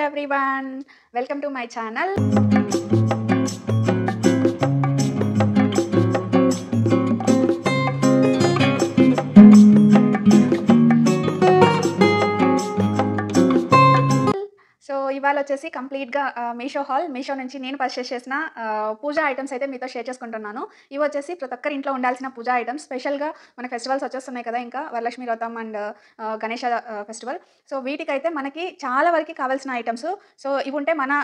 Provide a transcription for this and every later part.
everyone, welcome to my channel. So ఇవాళ వచ్చేసి కంప్లీట్‌గా మీషో నుంచి నేను పర్చేస్ చేసిన పూజా ఐటెమ్స్ అయితే మీతో షేర్ చేసుకుంటున్నాను. ఇవి వచ్చేసి ప్రతి ఒక్కరి ఇంట్లో ఉండాల్సిన పూజా ఐటెమ్స్. స్పెషల్‌గా మన ఫెస్టివల్స్ వచ్చేస్తున్నాయి కదా! ఇంకా వరలక్ష్మి వ్రతం అండ్ గణేష ఫెస్టివల్. సో వీటికైతే మనకి చాలా వరకి కావాల్సిన ఐటెమ్స్. సో ఇవి ఉంటే మన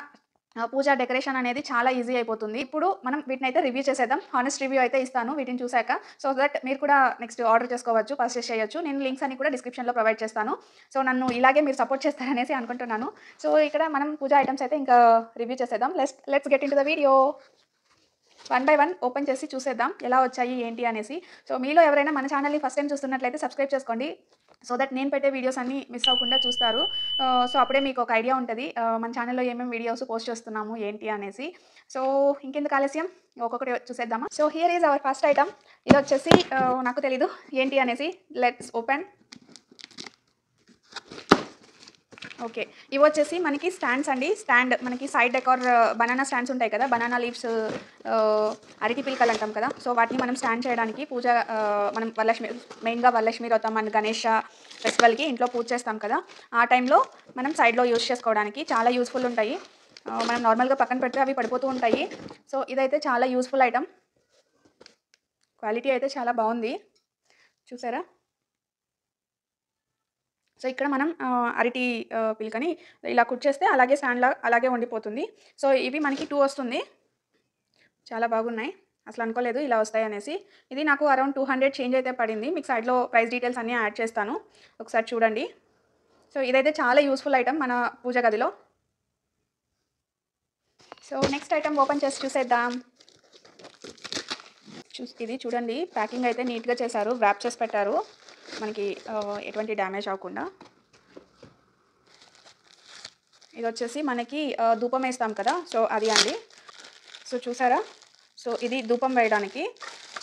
పూజా డెకరేషన్ అనేది చాలా ఈజీ అయిపోతుంది. ఇప్పుడు మనం వీటినైతే రివ్యూ చేసేద్దాం. హానెస్ట్ రివ్యూ అయితే ఇస్తాను వీటిని చూసాక. సో దట్ మీరు కూడా నెక్స్ట్ ఆర్డర్ చేసుకోవచ్చు, పర్చేస్ చేయొచ్చు. నేను లింక్స్ అన్ని కూడా డిస్క్రిప్షన్‌లో ప్రొవైడ్ చేస్తాను. సో నన్ను ఇలాగే మీరు సపోర్ట్ చేస్తారనేసి అనుకుంటున్నాను. సో ఇక్కడ మనం పూజా ఐటెమ్స్ అయితే ఇంకా రివ్యూ చేసేద్దాం. Let's get into the video. One by one open చేసి చూసేద్దాం ఎలా వచ్చాయి ఏంటి అనేసి. సో మీలో ఎవరైనా మన ఛానల్ని ఫస్ట్ టైం చూస్తున్నట్లయితే సబ్స్క్రైబ్ చేసుకోండి. సో దట్ నేను పెట్టే వీడియోస్ అన్నీ మిస్ అవ్వకుండా చూస్తారు. సో అప్పుడే మీకు ఒక ఐడియా ఉంటుంది మన ఛానల్లో ఏమేమి వీడియోస్ పోస్ట్ చేస్తున్నాము ఏంటి అనేసి. సో ఇంకెందుకు ఆలస్యం, ఒక్కొక్కటి చూసేద్దామా. So here is hour first item. ఇది వచ్చేసి నాకు తెలీదు ఏంటి అనేసి. Let's open. ఓకే, ఇవి వచ్చేసి మనకి స్టాండ్స్ అండి. స్టాండ్ మనకి సైడ్ డెకార్ బనానా స్టాండ్స్ ఉంటాయి కదా, బనానా లీవ్స్ అరటి పిల్కలు అంటాం కదా. సో వాటిని మనం స్టాండ్ చేయడానికి పూజ మనం మెయిన్గా వరలక్ష్మి వ్రతం అండ్ గణేష ఫెస్టివల్కి ఇంట్లో పూజ చేస్తాం కదా, ఆ టైంలో మనం సైడ్లో యూజ్ చేసుకోవడానికి చాలా యూస్ఫుల్ ఉంటాయి. మనం నార్మల్గా పక్కన పెడితే అవి పడిపోతూ ఉంటాయి. సో ఇదైతే చాలా యూస్ఫుల్ ఐటమ్. క్వాలిటీ అయితే చాలా బాగుంది, చూసారా. సో ఇక్కడ మనం అరటి పిల్కని ఇలా కుచ్చేస్తే అలాగే స్టాండ్లా అలాగే ఉండిపోతుంది. సో ఇవి మనకి 2 వస్తుంది. చాలా బాగున్నాయి, అసలు అనుకోలేదు ఇలా వస్తాయి అనేసి. ఇది నాకు అరౌండ్ 200 చేంజ్ అయితే పడింది. మీకు సైడ్లో ప్రైస్ డీటెయిల్స్ అన్నీ యాడ్ చేస్తాను, ఒకసారి చూడండి. సో ఇదైతే చాలా యూస్ఫుల్ ఐటమ్ మన పూజ గదిలో. సో నెక్స్ట్ ఐటమ్ ఓపెన్ చేసి చూసేద్దాం. ఇది చూడండి, ప్యాకింగ్ అయితే నీట్గా చేశారు, వ్రాప్ చేసి పెట్టారు మనకి ఎటువంటి డ్యామేజ్ అవ్వకుండా. ఇది వచ్చేసి మనకి ధూపం వేస్తాం కదా, సో అది అండి. సో చూసారా, సో ఇది ధూపం వేయడానికి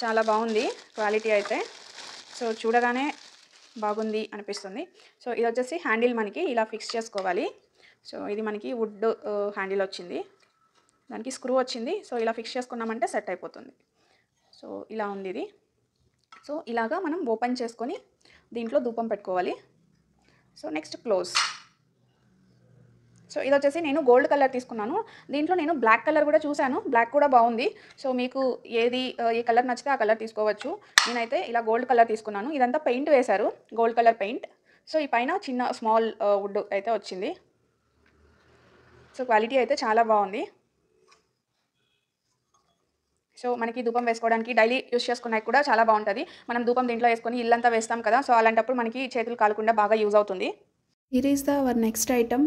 చాలా బాగుంది క్వాలిటీ అయితే. సో చూడగానే బాగుంది అనిపిస్తుంది. సో ఇది వచ్చేసి హ్యాండిల్ మనకి ఇలా ఫిక్స్ చేసుకోవాలి. సో ఇది మనకి వుడ్ హ్యాండిల్ వచ్చింది, దానికి స్క్రూ వచ్చింది. సో ఇలా ఫిక్స్ చేసుకున్నామంటే సెట్ అయిపోతుంది. సో ఇలా ఉంది ఇది. సో ఇలాగా మనం ఓపెన్ చేసుకొని దీంట్లో ధూపం పెట్టుకోవాలి. So next close. సో ఇది వచ్చేసి నేను గోల్డ్ కలర్ తీసుకున్నాను. దీంట్లో నేను బ్లాక్ కలర్ కూడా చూశాను, బ్లాక్ కూడా బాగుంది. సో మీకు ఏది ఏ కలర్ నచ్చితే ఆ కలర్ తీసుకోవచ్చు. నేనైతే ఇలా గోల్డ్ కలర్ తీసుకున్నాను. ఇదంతా పెయింట్ వేశారు, గోల్డ్ కలర్ పెయింట్. సో ఈ పైన చిన్న స్మాల్ వుడ్ అయితే వచ్చింది. సో క్వాలిటీ అయితే చాలా బాగుంది. సో మనకి ధూపం వేసుకోవడానికి డైలీ యూస్ చేసుకున్నాక కూడా చాలా బాగుంటుంది. మనం ధూపం దీంట్లో వేసుకొని ఇల్లంతా వేస్తాం కదా, సో అలాంటప్పుడు మనకి చేతులు కాలకుండా బాగా యూజ్ అవుతుంది. Here is the hour next item.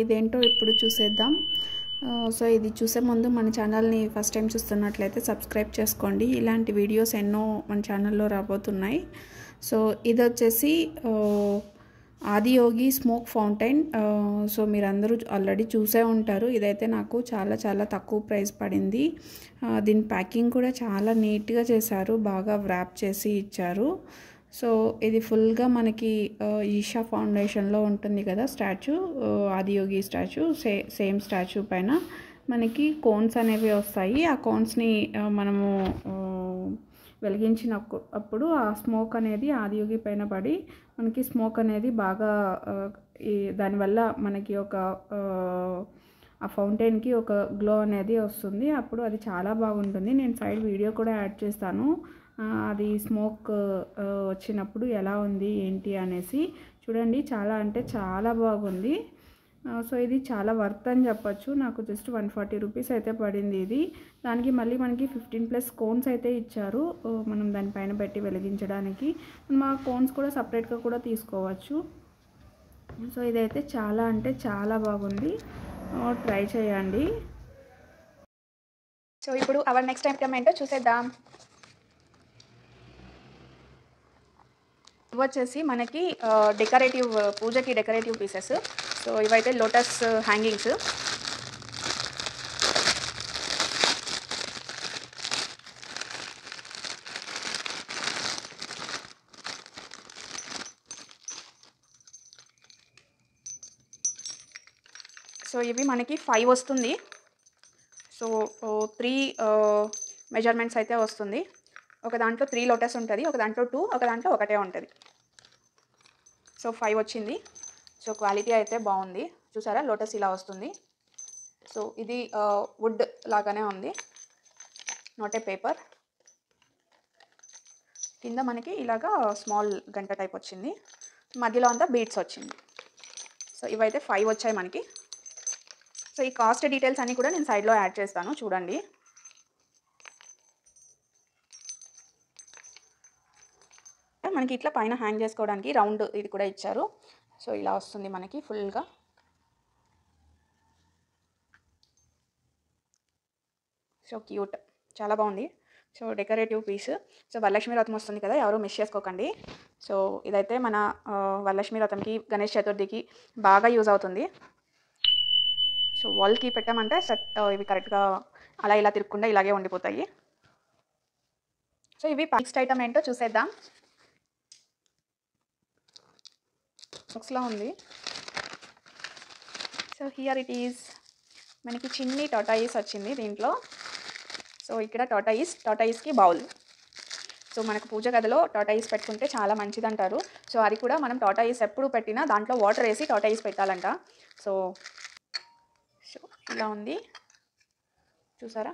ఇదేంటో ఇప్పుడు చూసేద్దాం. సో ఇది చూసే ముందు మన ఛానల్ని ఫస్ట్ టైం చూస్తున్నట్లయితే సబ్స్క్రైబ్ చేసుకోండి. ఇలాంటి వీడియోస్ ఎన్నో మన ఛానల్లో రాబోతున్నాయి. సో ఇది వచ్చేసి ఆదియోగి స్మోక్ ఫౌంటైన్. సో మీరందరూ ఆల్రెడీ చూసే ఉంటారు. ఇదైతే నాకు చాలా చాలా తక్కువ ప్రైస్ పడింది. దీని ప్యాకింగ్ కూడా చాలా నీట్గా చేశారు, బాగా వ్రాప్ చేసి ఇచ్చారు. సో ఇది ఫుల్గా మనకి ఈషా ఫౌండేషన్లో ఉంటుంది కదా statue, Adiyogi statue. Same statue పైన మనకి కోన్స్ అనేవి వస్తాయి. ఆ కోన్స్ని మనము వెలిగించినప్పుడు ఆ స్మోక్ అనేది ఆదియోగి పైన పడి మనకి స్మోక్ అనేది బాగా దానివల్ల మనకి ఒక ఆ ఫౌంటైన్కి ఒక గ్లో అనేది వస్తుంది. అప్పుడు అది చాలా బాగుంటుంది. నేను సైడ్ వీడియో కూడా యాడ్ చేస్తాను, అది స్మోక్ వచ్చినప్పుడు ఎలా ఉంది ఏంటి అనేసి. చూడండి, చాలా అంటే చాలా బాగుంది. సో ఇది చాలా వర్త్ అని చెప్పచ్చు. నాకు జస్ట్ 140 రూపీస్ అయితే పడింది ఇది. దానికి మళ్ళీ మనకి 15+ కోన్స్ అయితే ఇచ్చారు, మనం దానిపైన పెట్టి వెలిగించడానికి. మనం ఆ కోన్స్ కూడా సపరేట్గా కూడా తీసుకోవచ్చు. సో ఇదైతే చాలా అంటే చాలా బాగుంది, ట్రై చేయండి. సో ఇప్పుడు అవర్ నెక్స్ట్ ఐటమ్ ఏంటో చూసేద్దాం. ఇవి వచ్చేసి మనకి పూజకి డెకరేటివ్ పీసెస్. సో ఇవైతే లోటస్ హ్యాంగింగ్స్. సో ఇవి మనకి 5 వస్తుంది. సో 3 మెజర్మెంట్స్ అయితే వస్తుంది. ఒక దాంట్లో 3 లోటస్ ఉంటుంది, ఒక దాంట్లో 2, ఒక దాంట్లో ఒకటే ఉంటుంది. సో 5 వచ్చింది. సో క్వాలిటీ అయితే బాగుంది. చూసారా లోటస్ ఇలా వస్తుంది. సో ఇది వుడ్ లాగానే ఉంది, నాట్ ఏ పేపర్. కింద మనకి ఇలాగా స్మాల్ గంట టైప్ వచ్చింది, మధ్యలో అంతా బీడ్స్ వచ్చింది. సో ఇవైతే 5 వచ్చాయి మనకి. సో ఈ కాస్ట్ డీటెయిల్స్ అన్నీ కూడా నేను సైడ్లో యాడ్ చేస్తాను, చూడండి. మనకి ఇట్లా పైన హ్యాంగ్ చేసుకోవడానికి రౌండ్ ఇది కూడా ఇచ్చారు. సో ఇలా వస్తుంది మనకి ఫుల్గా. సో క్యూట్, చాలా బాగుంది. So decorative piece. So Varalakshmi Vratam వస్తుంది కదా, ఎవరు మిస్ చేసుకోకండి. సో ఇదైతే మన వరలక్ష్మి వ్రతంకి, గణేష్ చతుర్థికి బాగా యూజ్ అవుతుంది. సో వాల్కి పెట్టామంటే సెట్ ఇవి కరెక్ట్గా అలా ఇలా తిరగకుండా ఇలాగే ఉండిపోతాయి. సో ఇవి నెక్స్ట్ ఐటమ్ ఏంటో చూసేద్దాం. బాక్స్లో ఉంది. So here it is. మనకి చిన్ని టాటాయిస్ వచ్చింది దీంట్లో. సో ఇక్కడ టాటాయిస్కి బౌల్. సో మనకు పూజ గదిలో టాటాయిస్ పెట్టుకుంటే చాలా మంచిది అంటారు. సో అది కూడా మనం టాటాయిస్ ఎప్పుడు పెట్టినా దాంట్లో వాటర్ వేసి టాటాయిస్ పెట్టాలంట. సో సో ఇలా ఉంది, చూసారా.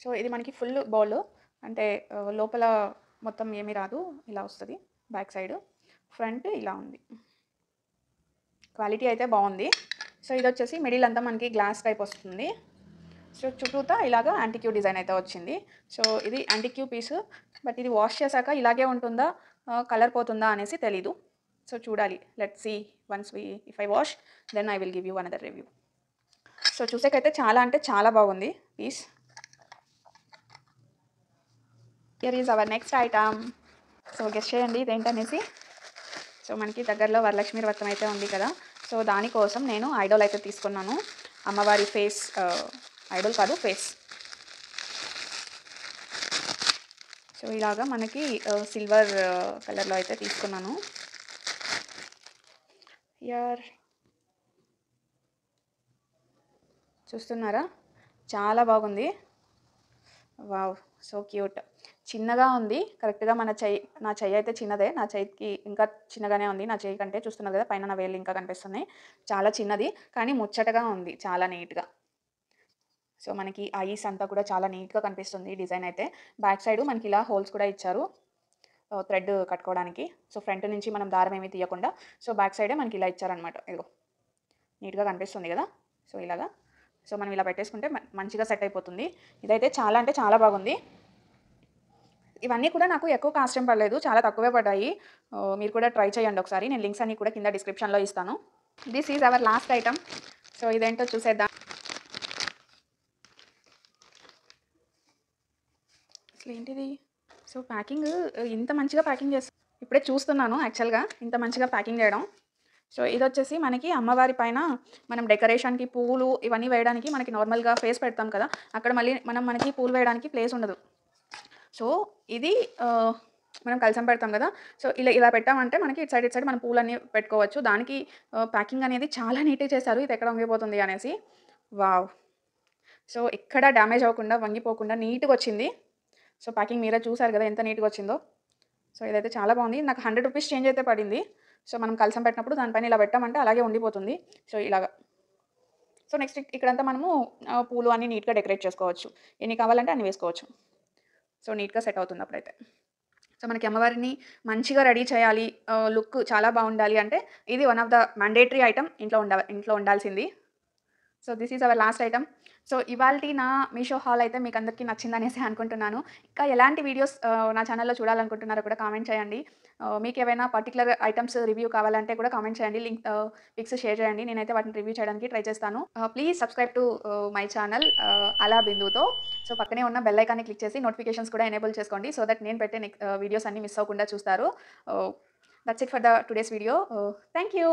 సో ఇది మనకి ఫుల్ బౌల్, అంటే లోపల మొత్తం ఏమీ రాదు, ఇలా వస్తుంది. బ్యాక్ సైడ్, ఫ్రంట్ ఇలా ఉంది. క్వాలిటీ అయితే బాగుంది. సో ఇది వచ్చేసి మిడిల్ అంతా మనకి గ్లాస్ టైప్ వస్తుంది. సో చుట్టూతా ఇలాగా యాంటిక్యూ డిజైన్ అయితే వచ్చింది. సో ఇది యాంటిక్యూ పీస్, బట్ ఇది వాష్ చేశాక ఇలాగే ఉంటుందా, కలర్ పోతుందా అనేసి తెలీదు. సో చూడాలి, let's see. Once if I wash then I will give you another review. So చూసేకైతే చాలా అంటే చాలా బాగుంది piece. Here is our next item. So guess చేయండి ఇదేంటనేసి. సో మనకి దగ్గరలో వరలక్ష్మి వ్రతం అయితే ఉంది కదా, సో దానికోసం నేను ఐడోల్ అయితే తీసుకున్నాను. అమ్మవారి ఫేస్, ఐడోల్ కాదు ఫేస్. సో ఇలాగా మనకి సిల్వర్ కలర్లో అయితే తీసుకున్నాను. హియర్ చూస్తున్నారా, చాలా బాగుంది. Wow, so cute. చిన్నగా ఉంది కరెక్ట్గా. నా చెయ్యి అయితే చిన్నదే, నా చేయికి ఇంకా చిన్నగానే ఉంది. నా చెయ్యి కంటే చూస్తున్నారు కదా, పైన నా వేళ్ళు ఇంకా కనిపిస్తున్నాయి. చాలా చిన్నది కానీ ముచ్చటగా ఉంది, చాలా నీట్గా. సో మనకి ఐస్ అంతా కూడా చాలా నీట్గా కనిపిస్తుంది డిజైన్ అయితే. బ్యాక్ సైడ్ మనకి ఇలా హోల్స్ కూడా ఇచ్చారు థ్రెడ్ కట్టుకోవడానికి. సో ఫ్రంట్ నుంచి మనం దారం ఏమీ తీయకుండా, సో బ్యాక్ సైడే మనకి ఇలా ఇచ్చారనమాట. ఇదిగో నీట్గా కనిపిస్తుంది కదా. సో ఇలాగా, సో మనం ఇలా పెట్టేసుకుంటే మంచిగా సెట్ అయిపోతుంది. ఇదైతే చాలా అంటే చాలా బాగుంది. ఇవన్నీ కూడా నాకు ఎక్కువ కాస్ట్ ఏం పడలేదు, చాలా తక్కువే పడ్డాయి. మీరు కూడా ట్రై చేయండి ఒకసారి. నేను లింక్స్ అన్ని కూడా కింద డిస్క్రిప్షన్లో ఇస్తాను. This is our last item. So ఇదేంటో చూసేద్దాం. అసలు ఏంటిది? సో ప్యాకింగ్ ఇంత మంచిగా ప్యాకింగ్ చేస్తాను ఇప్పుడే చూస్తున్నాను యాక్చువల్గా, ఇంత మంచిగా ప్యాకింగ్ చేయడం. సో ఇది వచ్చేసి మనకి అమ్మవారి పైన మనం డెకరేషన్కి పువ్వులు ఇవన్నీ వేయడానికి మనకి నార్మల్గా ఫేస్ పెడతాం కదా, అక్కడ మళ్ళీ మనకి పూలు వేయడానికి ప్లేస్ ఉండదు. సో ఇది మనం కలసం పెడతాం కదా, సో ఇలా పెట్టామంటే మనకి ఇటు సైడ్ మనం పూలన్నీ పెట్టుకోవచ్చు. దానికి ప్యాకింగ్ అనేది చాలా నీట్గా చేశారు. ఇది ఎక్కడ వంగిపోతుంది అనేసి. వావ్, సో ఎక్కడ డ్యామేజ్ అవ్వకుండా వంగిపోకుండా నీట్గా వచ్చింది. సో ప్యాకింగ్ మీరే చూసారు కదా ఎంత నీట్గా వచ్చిందో. సో ఇదైతే చాలా బాగుంది. నాకు 100 రూపీస్ చేంజ్ అయితే పడింది. సో మనం కలసం పెట్టినప్పుడు దానిపైన ఇలా పెట్టామంటే అలాగే ఉండిపోతుంది. సో ఇలాగా. సో నెక్స్ట్ ఇక్కడంతా మనము పూలు అన్నీ నీట్గా డెకరేట్ చేసుకోవచ్చు. ఎన్ని కావాలంటే అన్ని వేసుకోవచ్చు. సో నీట్గా సెట్ అవుతుంది అప్పుడైతే. సో మనకి అమ్మవారిని మంచిగా రెడీ చేయాలి, లుక్ చాలా బాగుండాలి అంటే ఇది one of the mandatory item ఇంట్లో ఉండాల్సింది. So this is our last item. So ఇవాల్టి నా మీషో హాల్ అయితే మీకు అందరికీ నచ్చిందనేసి అనుకుంటున్నాను. ఇంకా ఎలాంటి వీడియోస్ నా ఛానల్లో చూడాలనుకుంటున్నారో కూడా కామెంట్ చేయండి. మీకు ఏవైనా పర్టికులర్ ఐటమ్స్ రివ్యూ కావాలంటే కూడా కామెంట్ చేయండి. లింక్ పిక్స్ షేర్ చేయండి, నేనైతే వాటిని రివ్యూ చేయడానికి ట్రై చేస్తాను. Please subscribe to my channel అలా బిందుతో. సో పక్కనే ఉన్న బెల్ ఐకాన్ని క్లిక్ చేసి నోటిఫికేషన్స్ కూడా ఎనేబుల్ చేసుకోండి, సో దట్ నేను పెట్టే వీడియోస్ అన్ని మిస్ అవ్వకుండా చూస్తారు. That's it for the today's video. Thank you.